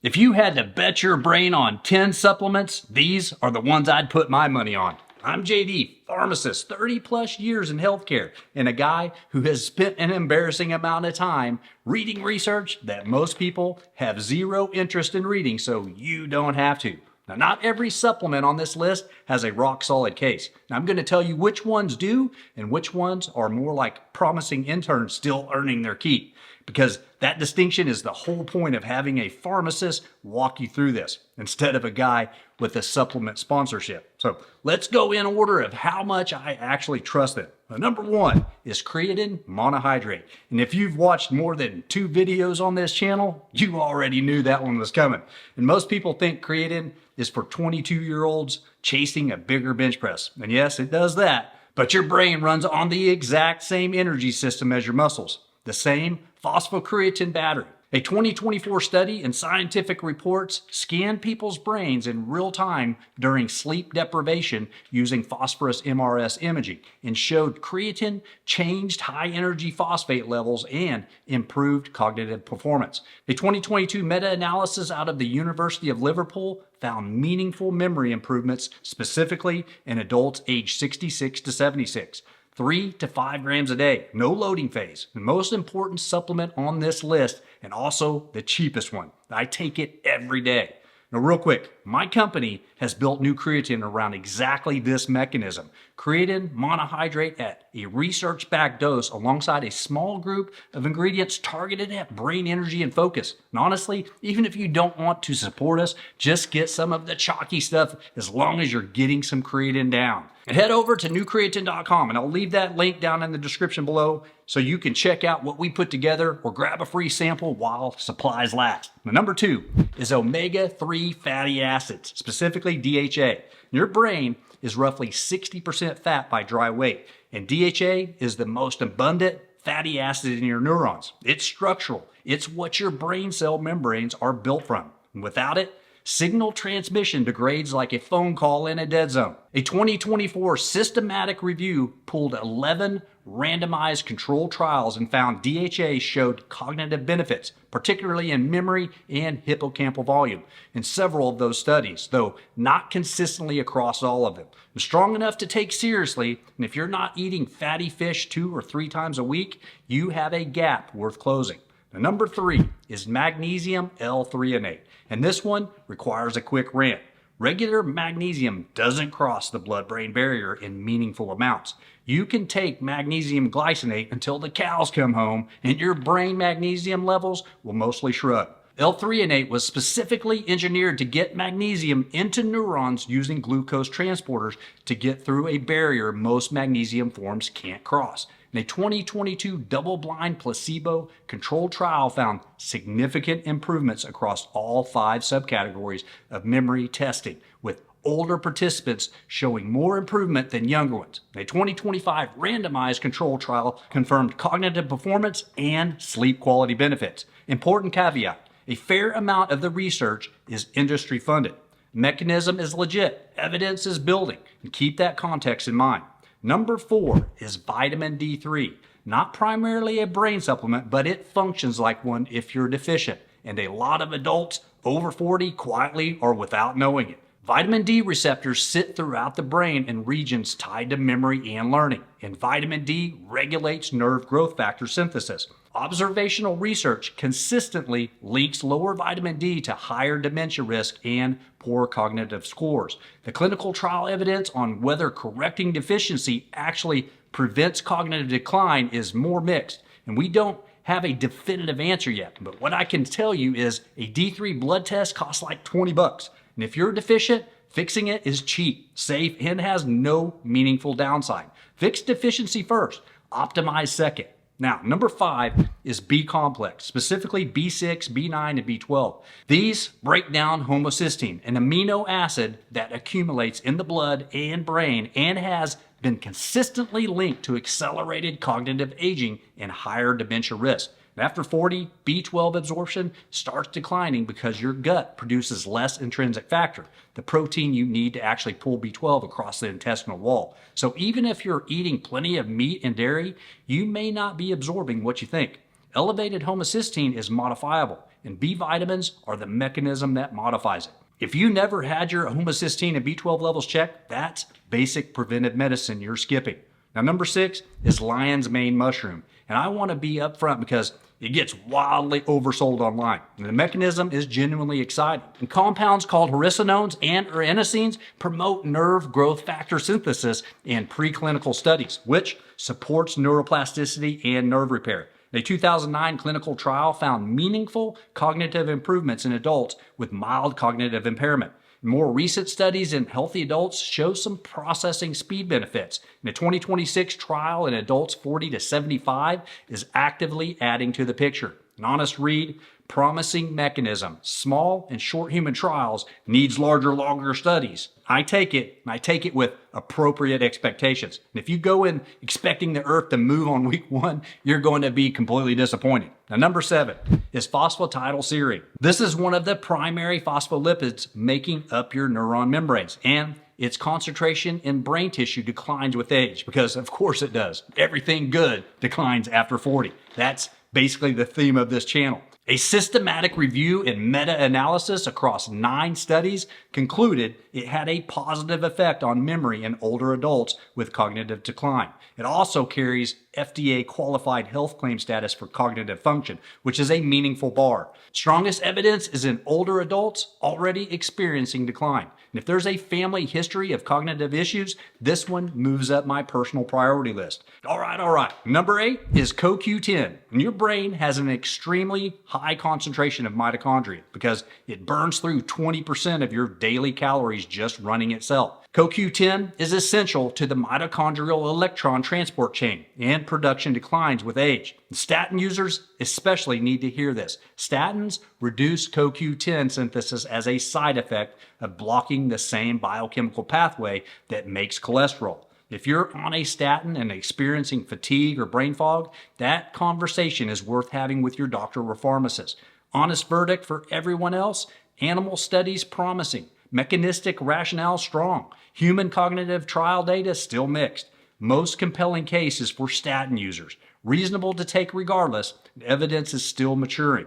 If you had to bet your brain on 10 supplements, these are the ones I'd put my money on. I'm JD, pharmacist, 30 plus years in healthcare, and a guy who has spent an embarrassing amount of time reading research that most people have zero interest in reading, so you don't have to. Now, not every supplement on this list has a rock solid case. Now, I'm going to tell you which ones do and which ones are more like promising interns still earning their keep, because that distinction is the whole point of having a pharmacist walk you through this instead of a guy with a supplement sponsorship. So let's go in order of how much I actually trust it. Now, number one is Creatine Monohydrate. And if you've watched more than 2 videos on this channel, you already knew that one was coming. And most people think creatine is for 22-year-olds chasing a bigger bench press. And yes, it does that. But your brain runs on the exact same energy system as your muscles. The same phosphocreatine battery. A 2024 study in Scientific Reports scanned people's brains in real time during sleep deprivation using phosphorus MRS imaging and showed creatine changed high energy phosphate levels and improved cognitive performance. A 2022 meta-analysis out of the University of Liverpool found meaningful memory improvements specifically in adults aged 66 to 76. 3 to 5 grams a day, no loading phase. The most important supplement on this list, and also the cheapest one. I take it every day. Now, real quick, my company has built NuCreatine around exactly this mechanism. Creatine monohydrate at a research-backed dose alongside a small group of ingredients targeted at brain energy and focus. And honestly, even if you don't want to support us, just get some of the chalky stuff as long as you're getting some creatine down. And head over to NuCreatine.com, and I'll leave that link down in the description below so you can check out what we put together or grab a free sample while supplies last. Now, number 2 is omega-3 fatty acids, specifically DHA. Your brain is roughly 60% fat by dry weight, and DHA is the most abundant fatty acid in your neurons. It's structural. It's what your brain cell membranes are built from. And without it, signal transmission degrades like a phone call in a dead zone. A 2024 systematic review pulled 11 randomized controlled trials and found DHA showed cognitive benefits, particularly in memory and hippocampal volume in several of those studies, though not consistently across all of them. It's strong enough to take seriously, and if you're not eating fatty fish 2 or 3 times a week, you have a gap worth closing. Now, number 3 is Magnesium L-Threonate, and this one requires a quick rant. Regular magnesium doesn't cross the blood-brain barrier in meaningful amounts. You can take magnesium glycinate until the cows come home, and your brain magnesium levels will mostly shrug. L-Threonate was specifically engineered to get magnesium into neurons using glucose transporters to get through a barrier most magnesium forms can't cross. And a 2022 double-blind placebo-controlled trial found significant improvements across all 5 subcategories of memory testing, with older participants showing more improvement than younger ones. A 2025 randomized control trial confirmed cognitive performance and sleep quality benefits. Important caveat: a fair amount of the research is industry funded. Mechanism is legit, evidence is building, and keep that context in mind. Number 4 is vitamin D3. Not primarily a brain supplement, but it functions like one if you're deficient, and a lot of adults over 40 quietly or without knowing it. Vitamin D receptors sit throughout the brain in regions tied to memory and learning, and vitamin D regulates nerve growth factor synthesis. Observational research consistently links lower vitamin D to higher dementia risk and poor cognitive scores. The clinical trial evidence on whether correcting deficiency actually prevents cognitive decline is more mixed, and we don't have a definitive answer yet. But what I can tell you is a D3 blood test costs like $20. And if you're deficient, fixing it is cheap, safe, and has no meaningful downside. Fix deficiency first, optimize second. Now, number 5 is B complex, specifically B6, B9, and B12. These break down homocysteine, an amino acid that accumulates in the blood and brain and has been consistently linked to accelerated cognitive aging and higher dementia risk. After 40, B12 absorption starts declining because your gut produces less intrinsic factor, the protein you need to actually pull B12 across the intestinal wall. So even if you're eating plenty of meat and dairy, you may not be absorbing what you think. Elevated homocysteine is modifiable, and B vitamins are the mechanism that modifies it. If you never had your homocysteine and B12 levels checked, that's basic preventive medicine you're skipping. Now, number 6 is lion's mane mushroom. And I want to be upfront because it gets wildly oversold online. And the mechanism is genuinely exciting. And compounds called hericenones and inosines promote nerve growth factor synthesis in preclinical studies, which supports neuroplasticity and nerve repair. A 2009 clinical trial found meaningful cognitive improvements in adults with mild cognitive impairment. More recent studies in healthy adults show some processing speed benefits. And a 2026 trial in adults 40 to 75 is actively adding to the picture. An honest read, promising mechanism. Small and short human trials needs larger, longer studies. I take it with appropriate expectations. And if you go in expecting the earth to move on week 1, you're going to be completely disappointed. Now, number 7 is phosphatidylserine. This is one of the primary phospholipids making up your neuron membranes, and its concentration in brain tissue declines with age because, of course, it does. Everything good declines after 40. That's basically the theme of this channel. A systematic review and meta-analysis across 9 studies concluded it had a positive effect on memory in older adults with cognitive decline. It also carries FDA-qualified health claim status for cognitive function, which is a meaningful bar. Strongest evidence is in older adults already experiencing decline. And if there's a family history of cognitive issues, this one moves up my personal priority list. All right. Number 8 is CoQ10. And your brain has an extremely high concentration of mitochondria because it burns through 20% of your daily calories just running itself. CoQ10 is essential to the mitochondrial electron transport chain, and production declines with age. Statin users especially need to hear this. Statins reduce CoQ10 synthesis as a side effect of blocking the same biochemical pathway that makes cholesterol. If you're on a statin and experiencing fatigue or brain fog, that conversation is worth having with your doctor or pharmacist. Honest verdict for everyone else: animal studies promising, mechanistic rationale strong, human cognitive trial data still mixed. Most compelling case is for statin users. Reasonable to take regardless, evidence is still maturing.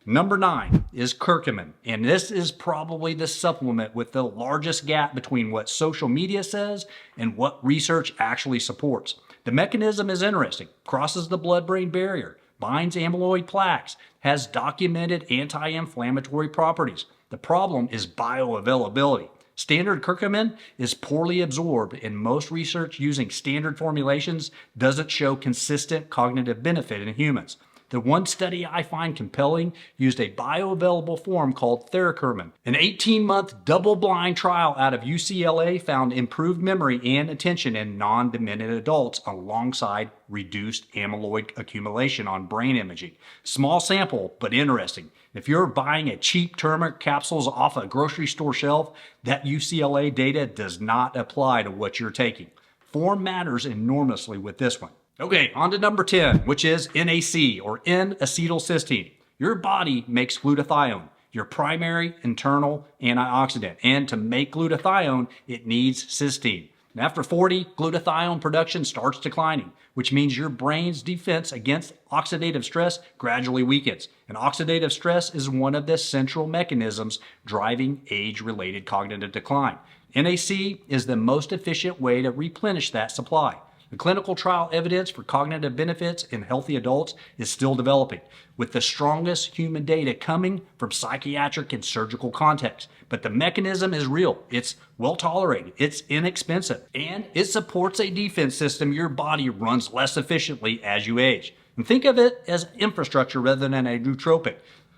Number 9 is curcumin, and this is probably the supplement with the largest gap between what social media says and what research actually supports. The mechanism is interesting, crosses the blood-brain barrier, binds amyloid plaques, has documented anti-inflammatory properties. The problem is bioavailability. Standard curcumin is poorly absorbed, and most research using standard formulations doesn't show consistent cognitive benefit in humans. The one study I find compelling used a bioavailable form called Curcumin. An 18-month double-blind trial out of UCLA found improved memory and attention in non-demented adults alongside reduced amyloid accumulation on brain imaging. Small sample, but interesting. If you're buying a cheap turmeric capsules off a grocery store shelf, that UCLA data does not apply to what you're taking. Form matters enormously with this one. Okay, on to number 10, which is NAC, or N-acetylcysteine. Your body makes glutathione, your primary internal antioxidant. And to make glutathione, it needs cysteine. And after 40, glutathione production starts declining, which means your brain's defense against oxidative stress gradually weakens. And oxidative stress is one of the central mechanisms driving age-related cognitive decline. NAC is the most efficient way to replenish that supply. The clinical trial evidence for cognitive benefits in healthy adults is still developing, with the strongest human data coming from psychiatric and surgical contexts. But the mechanism is real, it's well tolerated, it's inexpensive, and it supports a defense system your body runs less efficiently as you age. And think of it as infrastructure rather than a nootropic.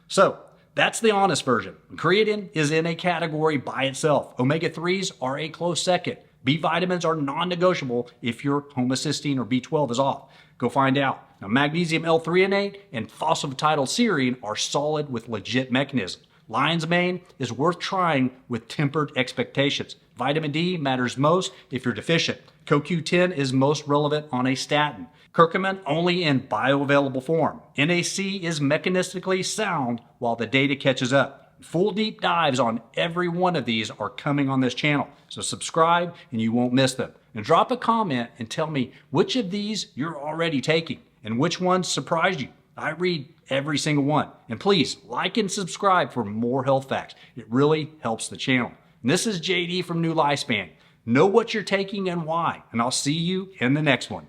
So, that's the honest version. Creatine is in a category by itself. Omega-3s are a close second. B vitamins are non-negotiable if your homocysteine or B12 is off. Go find out. Now, Magnesium L-Threonate and Phosphatidylserine are solid with legit mechanisms. Lion's mane is worth trying with tempered expectations. Vitamin D matters most if you're deficient. CoQ10 is most relevant on a statin. Curcumin only in bioavailable form. NAC is mechanistically sound while the data catches up. Full deep dives on every one of these are coming on this channel, so subscribe and you won't miss them. And drop a comment and tell me which of these you're already taking and which ones surprised you. I read every single one. And please like and subscribe for more health facts. It really helps the channel. And this is JD from NuLifeSpan. Know what you're taking and why, and I'll see you in the next one.